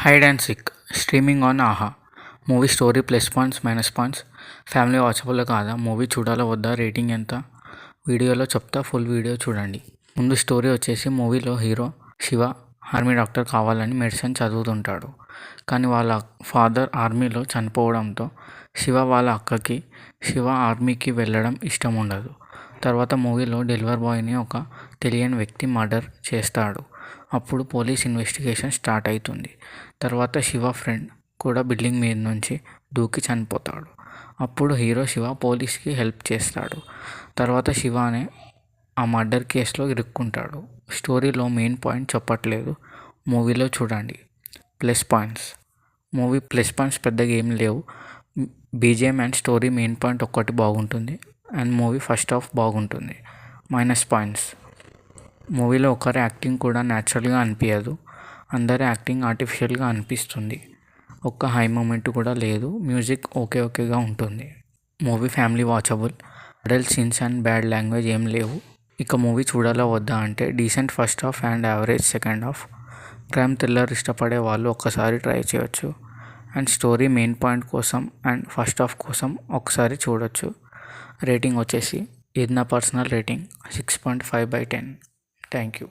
Hide and seek streaming on Aha. Movie story plus points minus points. Family watchable కాదా? Movie చూడాలా వద్దా? Rating ఎంత? వీడియోలో చెప్తా, ఫుల్ వీడియో చూడండి. ముందు స్టోరీ వచ్చేసి, మూవీలో హీరో శివ ఆర్మీ డాక్టర్ కావాలని మెడిసిన్ చదువుతుంటాడు. కానీ వాళ్ళ ఫాదర్ ఆర్మీలో చనిపోవడంతో శివ వాళ్ళ అక్కకి శివ ఆర్మీకి వెళ్ళడం ఇష్టం ఉండదు. తర్వాత మూవీలో డెలివరీ బాయ్ని ఒక తెలియని వ్యక్తి మర్డర్ చేస్తాడు. అప్పుడు పోలీస్ ఇన్వెస్టిగేషన్ స్టార్ట్ అవుతుంది. తర్వాత శివ ఫ్రెండ్ కూడా బిల్డింగ్ మీద నుంచి దూకి చనిపోతాడు. అప్పుడు హీరో శివ పోలీస్కి హెల్ప్ చేస్తాడు. తర్వాత శివనే ఆ మర్డర్ కేసులో ఇరుక్కుంటాడు. స్టోరీలో మెయిన్ పాయింట్ చెప్పట్లేదు, మూవీలో చూడండి. Plus points. Movie plus points పెద్దగా ఏం లేవు. BGM and story main point ఒక్కటి బాగుంటుంది అండ్ మూవీ ఫస్ట్ హాఫ్ బాగుంటుంది. Minus points. మూవీలో ఒకరి యాక్టింగ్ కూడా న్యాచురల్గా అనిపించదు. అందరి యాక్టింగ్ ఆర్టిఫిషియల్గా అనిపిస్తుంది. ఒక్క హై మూమెంట్ కూడా లేదు. మ్యూజిక్ ఓకేగా ఉంటుంది. Movie family watchable. Adult scenes and bad language ఏం లేవు. ఇక మూవీ చూడాలా వద్దా అంటే, decent first half and average second half. Crime thriller ఇష్టపడే వాళ్ళు ఒక్కసారి ట్రై చేయొచ్చు. అండ్ స్టోరీ మెయిన్ పాయింట్ కోసం అండ్ ఫస్ట్ హాఫ్ కోసం ఒకసారి చూడొచ్చు. రేటింగ్ వచ్చేసి, ఇది నా పర్సనల్ రేటింగ్, 6.5/10. Thank you.